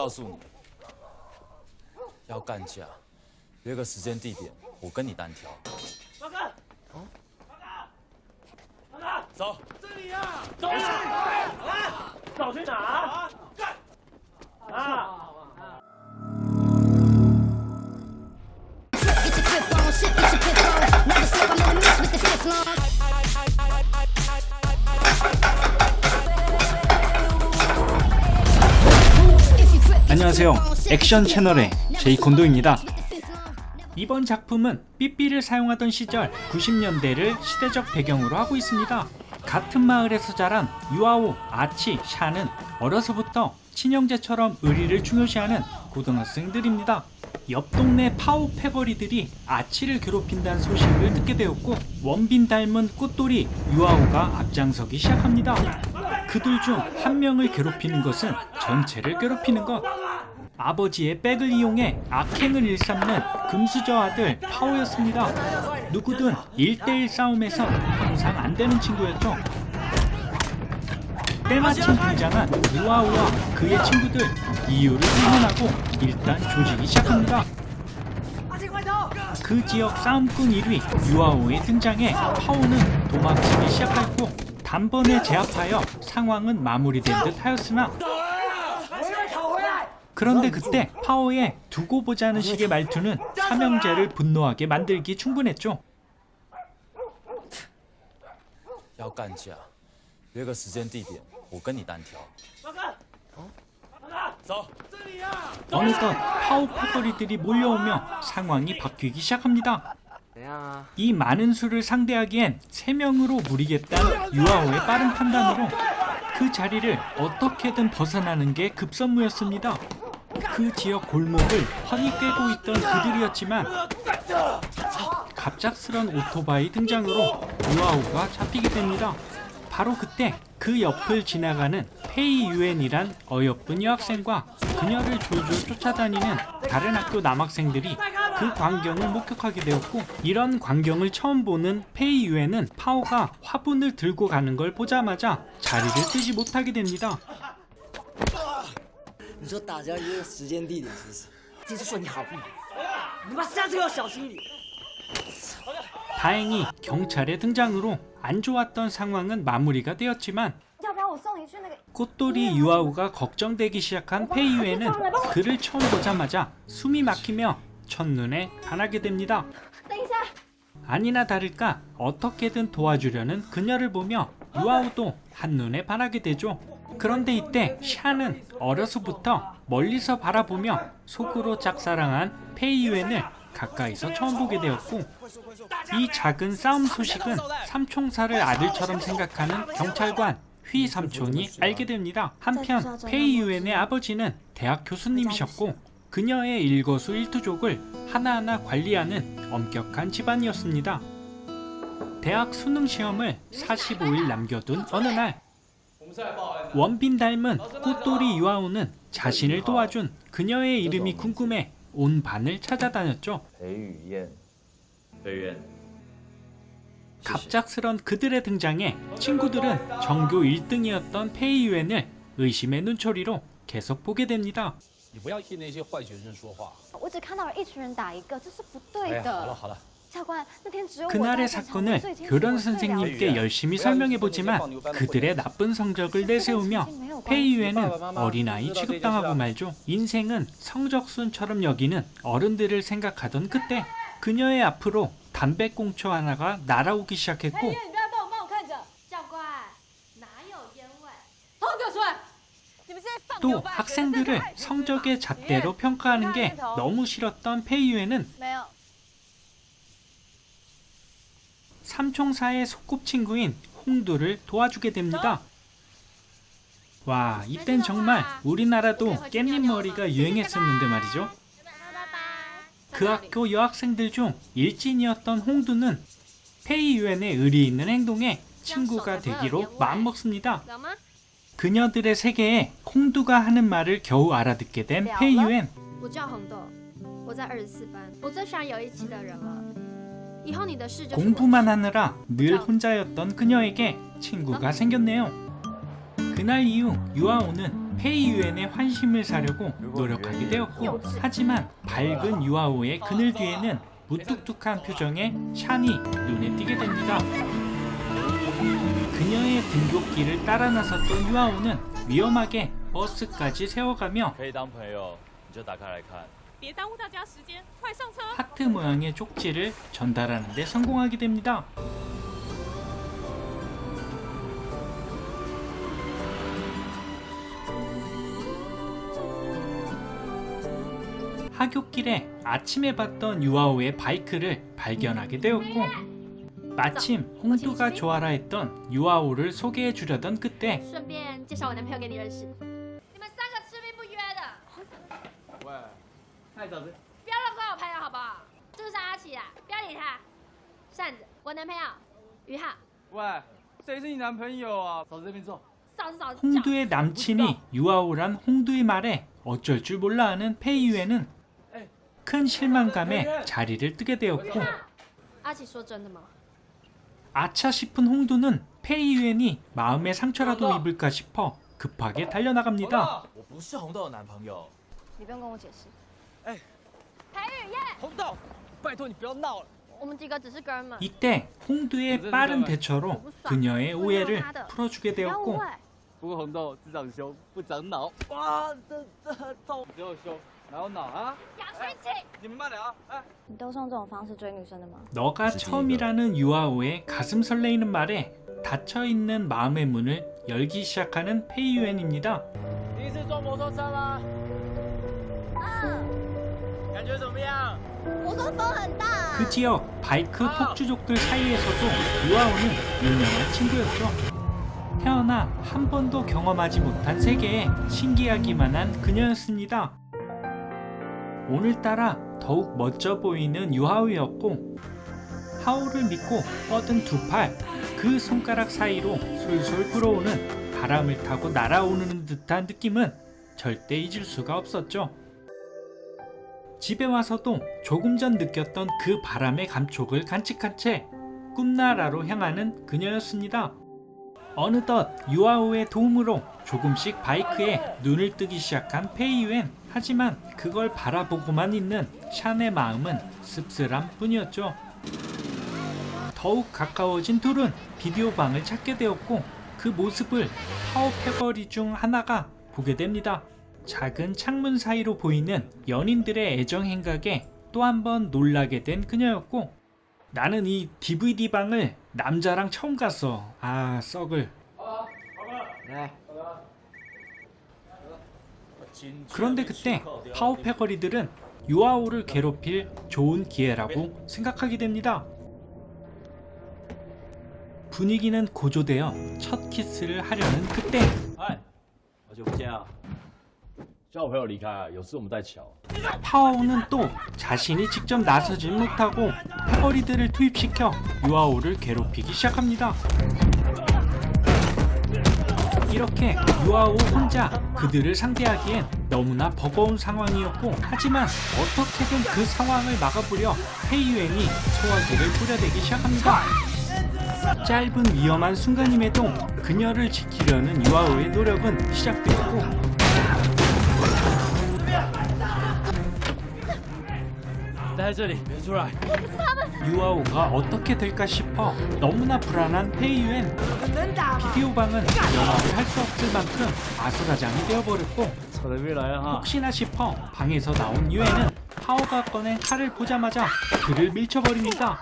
告诉你，要干架，约个时间地点，我跟你单挑。报告。报告。走。这里呀。走啊！走去哪？干！啊！ 안녕하세요. 액션 채널의 제이콘도입니다. 이번 작품은 삐삐를 사용하던 시절 90년대를 시대적 배경으로 하고 있습니다. 같은 마을에서 자란 유아오, 아치, 샤는 어려서부터 친형제처럼 의리를 중요시하는 고등학생들입니다. 옆 동네 파오 패거리들이 아치를 괴롭힌다는 소식을 듣게 되었고 원빈 닮은 꽃돌이 유아오가 앞장서기 시작합니다. 그들 중 한 명을 괴롭히는 것은 전체를 괴롭히는 것. 아버지의 백을 이용해 악행을 일삼는 금수저 아들 파오였습니다. 누구든 1대1 싸움에서 항상 안되는 친구였죠. 때마침 등장한 유아오와 그의 친구들 이유를 불문하고 일단 조지기 시작합니다. 그 지역 싸움꾼 1위 유아오의 등장에 파오는 도망치기 시작했고 단번에 제압하여 상황은 마무리된 듯 하였으나 그런데 그때 파오의 두고 보자는 식의 말투는 삼형제를 분노하게 만들기 충분했죠. 要干架，约个时间地点，我跟你单挑。报告。走。这里呀。 어느덧 파오 패거리들이 몰려오며 상황이 바뀌기 시작합니다. 이 많은 수를 상대하기엔 3명으로 무리겠다는 유아오의 빠른 판단으로 그 자리를 어떻게든 벗어나는 게 급선무였습니다. 그 지역 골목을 훤히 꿰고 있던 그들이었지만 갑작스런 오토바이 등장으로 유아오가 잡히게 됩니다. 바로 그때 그 옆을 지나가는 페이 유엔이란 어여쁜 여학생과 그녀를 졸졸 쫓아다니는 다른 학교 남학생들이 그 광경을 목격하게 되었고 이런 광경을 처음 보는 페이 유엔은 파오가 화분을 들고 가는 걸 보자마자 자리를 뜨지 못하게 됩니다. 你说打架约时间地点是不是？这次算你好命，你妈下次要小心一点。 다행히 경찰의 등장으로 안 좋았던 상황은 마무리가 되었지만 꽃돌이 유아우가 걱정되기 시작한 페이유에는 그를 처음 보자마자 숨이 막히며 첫눈에 반하게 됩니다. 아니나 다를까 어떻게든 도와주려는 그녀를 보며 유아우도 한눈에 반하게 되죠. 그런데 이때 샤는 어려서부터 멀리서 바라보며 속으로 짝사랑한 페이유엔을 가까이서 처음 보게 되었고 이 작은 싸움 소식은 삼총사를 아들처럼 생각하는 경찰관 휘 삼촌이 알게 됩니다. 한편 페이유엔의 아버지는 대학 교수님이셨고 그녀의 일거수일투족을 하나하나 관리하는 엄격한 집안이었습니다. 대학 수능 시험을 45일 남겨둔 어느 날 원빈 닮은 꽃돌이 유아오는 자신을 도와준 그녀의 이름이 궁금해 온 반을 찾아다녔죠. 갑작스런 그들의 등장에 친구들은 전교 1등이었던 페이유엔을 의심의 눈초리로 계속 보게 됩니다. 그날의 사건을 교련 선생님께 열심히 설명해보지만 그들의 나쁜 성적을 내세우며 페이유엔은 어린아이 취급당하고 말죠. 인생은 성적순처럼 여기는 어른들을 생각하던 그때 그녀의 앞으로 담배꽁초 하나가 날아오기 시작했고 또 학생들을 성적의 잣대로 평가하는 게 너무 싫었던 페이유엔은 삼총사의 소꿉친구인 홍두를 도와주게 됩니다. 와, 이땐 정말 우리나라도 깻잎머리가 유행했었는데 말이죠. 그 학교 여학생들 중 일진이었던 홍두는 페이유엔의 의리 있는 행동에 친구가 되기로 마음먹습니다. 그녀들의 세계에 홍두가 하는 말을 겨우 알아듣게 된 페이유엔. 공부만 하느라 늘 혼자였던 그녀에게 친구가 생겼네요. 그날 이후 유아오는 페이유엔의 환심을 사려고 노력하게 되었고, 하지만 밝은 유아오의 그늘 뒤에는 무뚝뚝한 표정의 샨이 눈에 띄게 됩니다. 그녀의 등굣길을 따라 나섰던 유아오는 위험하게 버스까지 세워가며 可以当朋友，你就打开来看。别耽误大家时间，快上车！ 하트 모양의 쪽지를 전달하는 데 성공하게 됩니다. 하굣길에 아침에 봤던 유아오의 바이크를 발견하게 되었고, 마침 홍두가 좋아라 했던 유아오를 소개해 주려던 그때 顺便介绍我男朋友给你认识。你们三个吃冰不约的，喂，太早的。不要乱怪我朋友好不好？这是阿奇啊，不要理他。扇子，我男朋友，于浩，喂，谁是你男朋友啊？走这边坐。嫂子嫂子。 홍두의 남친이 유아오란 홍두의 말에 어쩔 줄 몰라 하는 페이유엔은 큰 실망감에 자리를 뜨게 되었고, 阿奇说真的吗？ 아차 싶은 홍두는 페이유엔이 마음의 상처라도 입을까 싶어 급하게 달려나갑니다. 我不是红豆的男朋友。你不用跟我解释。哎，裴雨燕，红豆，拜托你不要闹了。我们几个只是哥们。 이때 홍두의 빠른 대처로 그녀의 오해를 풀어주게 不要误 되었고, 会。不过红豆只长胸不长脑。哇，这痛，只有胸，哪有脑啊？杨勋晴，你们慢点啊！哎。你都是用这种方式追女生的吗？ 너가 처음이라는 유아오의 가슴 설레이는 말에 닫혀있는 마음의 문을 열기 시작하는 페이유엔입니다. 第一次坐摩托车吗？感觉怎么样？我说风很大。 그 지역 바이크 폭주족들 사이에서도 유아오는 유명한 친구였죠. 태어나 한 번도 경험하지 못한 세계에 신기하기만 한 그녀였습니다. 오늘따라 더욱 멋져 보이는 유하오였고, 하오를 믿고 뻗은 두 팔, 그 손가락 사이로 솔솔 불어오는 바람을 타고 날아오는 듯한 느낌은 절대 잊을 수가 없었죠. 집에 와서도 조금 전 느꼈던 그 바람의 감촉을 간직한 채 꿈나라로 향하는 그녀였습니다. 어느덧 유아오의 도움으로 조금씩 바이크에 눈을 뜨기 시작한 페이유엔. 하지만 그걸 바라보고만 있는 샨의 마음은 씁쓸함 뿐이었죠. 더욱 가까워진 둘은 비디오 방을 찾게 되었고, 그 모습을 파워 패거리 중 하나가 보게 됩니다. 작은 창문 사이로 보이는 연인들의 애정 행각에 또 한 번 놀라게 된 그녀였고, 나는 이 DVD 방을 남자랑 처음 갔어. 아, 썩을. 그런데 그때 파워 패거리들은 유아오를 괴롭힐 좋은 기회라고 생각하게 됩니다. 분위기는 고조되어 첫 키스를 하려는 그때 哎，好久不见啊！叫我朋友离开，有事我们再瞧。 파워는 또 자신이 직접 나서질 못하고 패거리들을 투입시켜 유아오를 괴롭히기 시작합니다. 이렇게 유아오 혼자 그들을 상대하기엔 너무나 버거운 상황이었고, 하지만 어떻게든 그 상황을 막아보려 페이유엔이 소화기를 뿌려대기 시작합니다. 짧은 위험한 순간임에도 그녀를 지키려는 유아오의 노력은 시작되었고,待在这里，别出来。 유아오가 어떻게 될까 싶어 너무나 불안한 페이유엔. 비디오 방은 연락을 할 수 없을 만큼 아수라장이 되어버렸고, 吵得别来了哈！ 혹시나 싶어 방에서 나온 유엔은 파오가 꺼낸 칼을 보자마자 그를 밀쳐버립니다.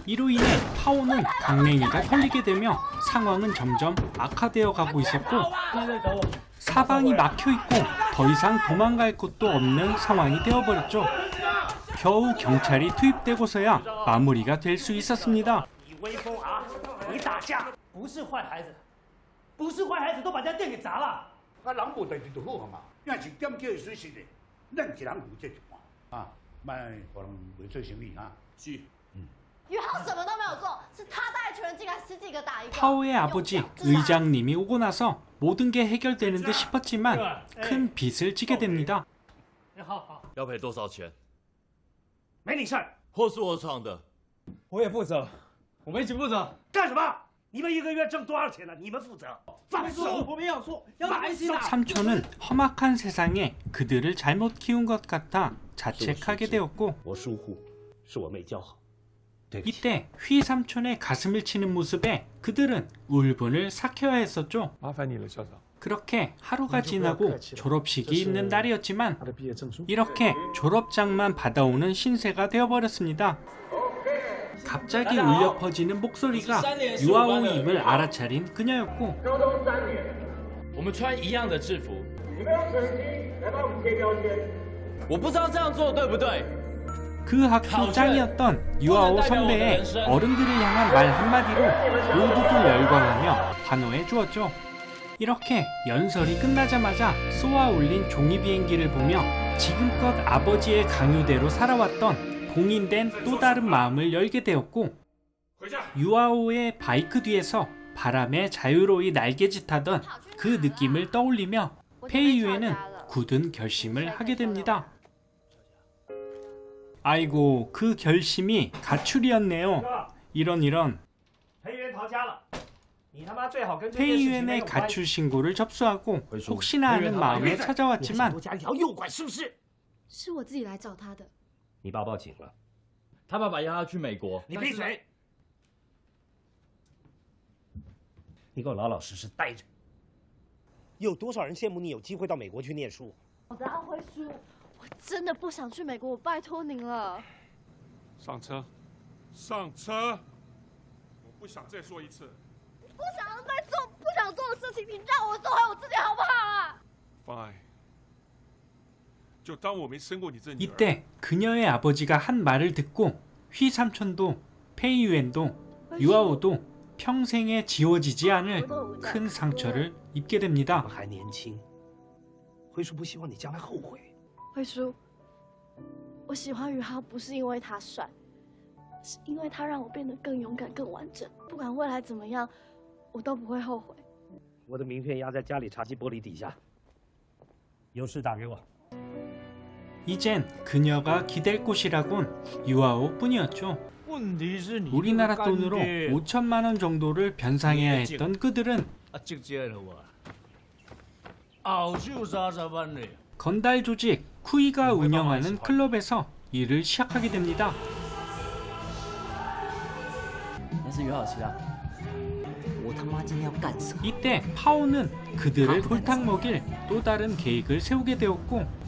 이로 인해 파오는 강냉이가 털리게 되며 상황은 점점 악화되어 가고 있었고, 사방이 막혀있고 더 이상 도망갈 곳도 없는 상황이 되어버렸죠. 겨우 경찰이 투입되고서야 마무리가 될 수 있었습니다. 你威风啊！你打架不是坏孩子，不是坏孩子都把这店给砸了。啊，人无代志就好嘛，若是点叫的损失的，咱一人负这一半啊，莫互人袂做生意啊。是，于浩什么都没有做，是他带群人进来十几个打一个。 파오의 아버지 의장님이 오고 나서 모든 게 해결되는 듯 싶었지만 큰 빚을 지게 됩니다. 好，要赔多少钱？没你事儿，货是我闯的，我也负责，我们一起负责。干什么？你们一个月挣多少钱呢？你们负责。放手！我们要说，삼촌은 험악한 세상에 그들을 잘못 키운 것 같아 자책하게 되었고 我疏忽，是我没教好。 이때 휘 삼촌의 가슴을 치는 모습에 그들은 울분을 삭혀야 했었죠. 그렇게 하루가 지나고 졸업식이 있는 날이었지만 이렇게 졸업장만 받아오는 신세가 되어버렸습니다. 갑자기 울려 퍼지는 목소리가 유아오임을 알아차린 그녀였고 我们穿一样的制服。我不知道这样做对不对。 그 학교 짱이었던 유아오 선배의 어른들을 향한 말 한마디로 모두들 열광하며 환호해 주었죠. 이렇게 연설이 끝나자마자 쏘아 올린 종이 비행기를 보며 지금껏 아버지의 강요대로 살아왔던 봉인된 또 다른 마음을 열게 되었고 유아오의 바이크 뒤에서 바람에 자유로이 날개짓하던 그 느낌을 떠올리며 페이유에는 굳은 결심을 하게 됩니다. 아이고 그 결심이 가출이었네요. 이런 페이유엔의 가출 신고를 접수하고 혹시나 하는 마음에 찾아왔지만 是我自己来找他的。你爸报警了，他爸爸要他去美国。你闭嘴！你给我老老实实待着。有多少人羡慕你有机会到美国去念书？我的安徽叔，我真的不想去美国，我拜托您了。上车，上车！我不想再说一次。不想要再做不想做的事情，你让我做回我自己好不好啊 Fine， 就当我没生过你这女儿。 이때 그녀의 아버지가 한 말을 듣고 휘 삼촌도 페이유엔도 유아오도 평생에 지워지지 않을 큰 상처를 입게 됩니다. 还年轻，辉叔不希望你将来后悔。辉叔，我喜欢宇浩不是因为他帅，是因为他让我变得更勇敢、更完整。不管未来怎么样，我都不会后悔。我的名片压在家里茶几玻璃底下，有事打给我。 이젠 그녀가 기댈 곳이라곤 유아오 뿐이었죠. 우리나라 돈으로 5천만 원 정도를 변상해야 했던 그들은 건달 조직 쿠이가 운영하는 클럽에서 일을 시작하게 됩니다. 那是袁好奇啊！我他妈今天要干什么？ 이때 파오는 그들을 골탕 먹일 또 다른 계획을 세우게 되었고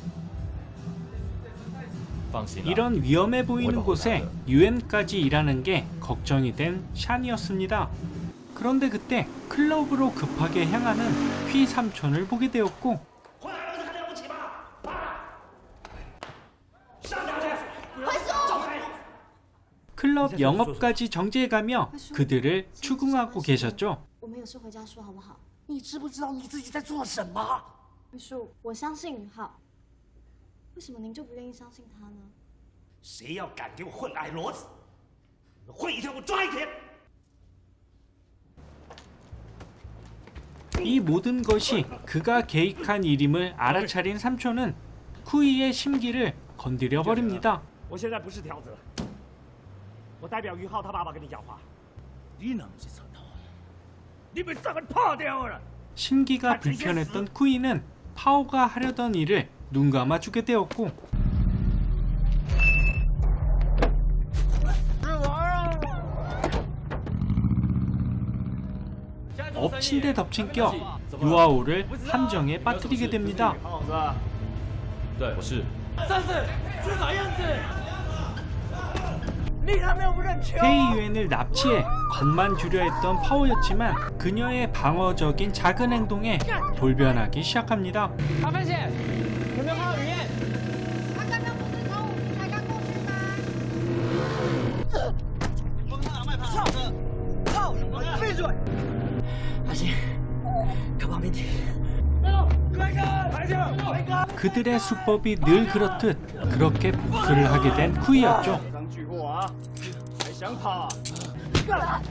이런 위험해 보이는 곳에 유엔까지 일하는 게 걱정이 된 샨이었습니다. 그런데 그때 클럽으로 급하게 향하는 휘 삼촌을 보게 되었고 클럽 영업까지 정지해가며 그들을 추궁하고 계셨죠. 我们有事回家说好不好？你知不知道你自己在做什么？辉叔，我相信宇浩，为什么您就不愿意相信他呢？谁要敢给我混矮骡子，混一天我抓一天。 이 모든 것이 그가 계획한 일임을 알아차린 삼촌은 쿠이의 심기를 건드려 버립니다. 我现在不是条子了，我代表于浩他爸爸跟你讲话。你能不是操他？你被三个怕掉了。 심기가 불편했던 쿠이는 파오가 하려던 일을 눈 감아주게 되었고 엎친 데 덮친 겨 유아오를 함정에 빠뜨리게 됩니다. 페이유엔을 납치해 겁만 주려 했던 파오였지만 그녀의 방어적인 작은 행동에 돌변하기 시작합니다. 他刚刚不是从我们才刚过去吗？操！操！闭嘴！阿星，가旁边听。 그들의 수법이 늘 그렇듯 그렇게 복수를 하게 된 쿠이였죠.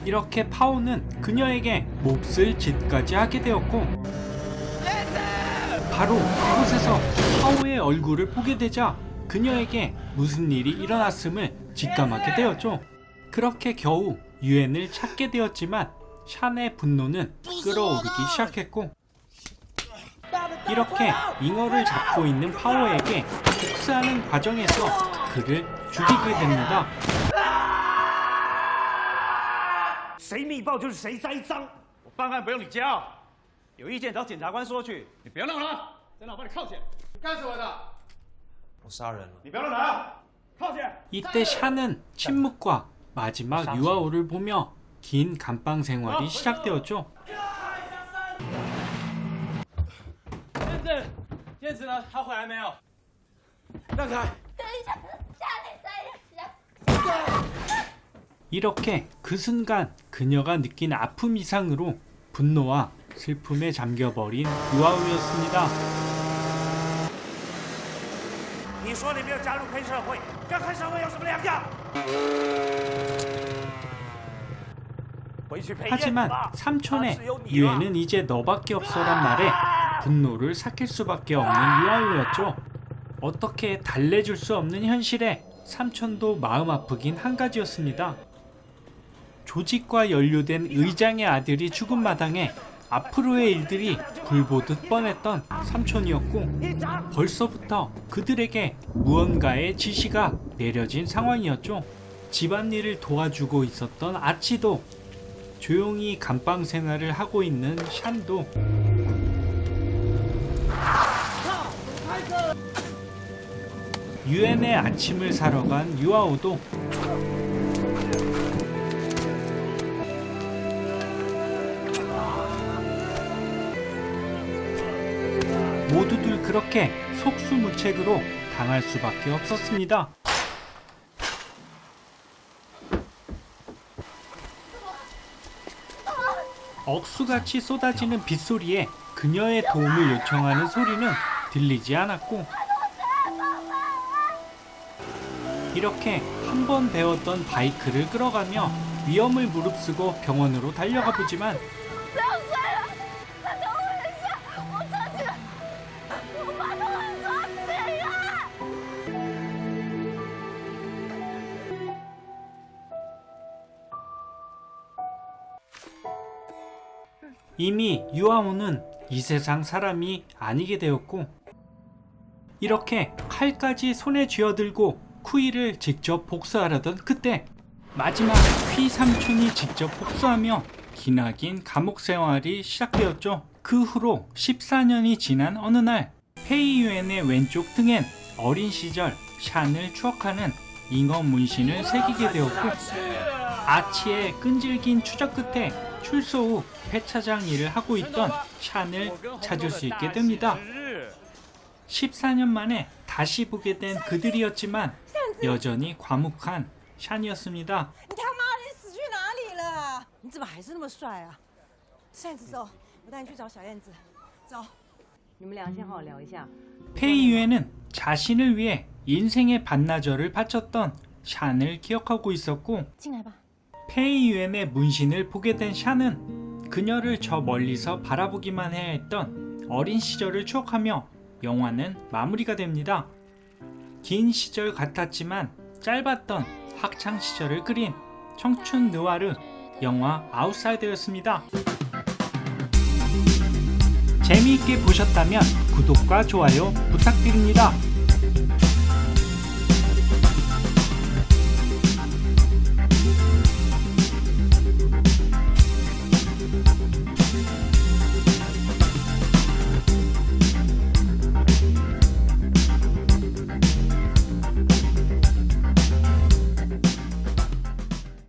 이렇게 파오는 그녀에게 몹쓸 짓까지 하게 되었고 바로 그곳에서 파오의 얼굴을 보게 되자 그녀에게 무슨 일이 일어났음을 직감하게 되었죠. 그렇게 겨우 유엔을 찾게 되었지만 샨의 분노는 끓어오르기 시작했고 이렇게 잉어를 잡고 있는 파워에게 복수하는 과정에서 그를 죽이게 됩니다. 谁密报就是谁栽赃。我办案不用你教，有意见找检察官说去。你不要闹了，在那把你铐起来。你干什么的？我杀人了。你不要乱来，铐起来。 이때 샨은 침묵과 마지막 유아오를 보며 긴 감방 생활이 시작되었죠. 燕子呢？她回来没有？让开！ 이렇게 그 순간 그녀가 느낀 아픔 이상으로 분노와 슬픔에 잠겨버린 유아우였습니다. 你说你没有加入黑社会，跟黑社会有什么两样？ 하지만 삼촌의 유해는 이제 너밖에 없어란 말에 분노를 삭힐 수밖에 없는 유아우였죠. 어떻게 달래줄 수 없는 현실에 삼촌도 마음 아프긴 한 가지였습니다. 조직과 연루된 의장의 아들이 죽은 마당에 앞으로의 일들이 불보듯 뻔했던 삼촌이었고 벌써부터 그들에게 무언가의 지시가 내려진 상황이었죠. 집안일을 도와주고 있었던 아치도 조용히 감방 생활을 하고 있는 샨도 유엔의 아침을 사러 간 유아오도 모두들 그렇게 속수무책으로 당할 수밖에 없었습니다. 억수같이 쏟아지는 빗소리에 그녀의 도움을 요청하는 소리는 들리지 않았고 이렇게 한 번 배웠던 바이크를 끌어가며 위험을 무릅쓰고 병원으로 달려가 보지만 이미 유아오는 이 세상 사람이 아니게 되었고 이렇게 칼까지 손에 쥐어들고 쿠이를 직접 복수하려던 그때 마지막 휘 삼촌이 직접 복수하며 기나긴 감옥 생활이 시작되었죠. 그 후로 14년이 지난 어느 날 페이유엔의 왼쪽 등엔 어린 시절 샨을 추억하는 잉어 문신을 새기게 되었고 아치의 끈질긴 추적 끝에 출소 후 폐차장 일을 하고 있던 샨을 찾을 수 있게 됩니다. 14년 만에 다시 보게 된 그들이었지만 여전히 과묵한 샨이었습니다. 你他妈的死去哪里了？你怎么还是那么帅啊？扇子走，我带你去找小燕子。走，你们俩先好好聊一下。 페이유엔은 자신을 위해 인생의 반나절을 바쳤던 샨을 기억하고 있었고 페이유엔의 문신을 보게 된 샨은 그녀를 저 멀리서 바라보기만 해야 했던 어린 시절을 추억하며 영화는 마무리가 됩니다. 긴 시절 같았지만 짧았던 학창 시절을 그린 청춘 느와르 영화 아웃사이더였습니다. 재미있게 보셨다면 구독과 좋아요 부탁드립니다.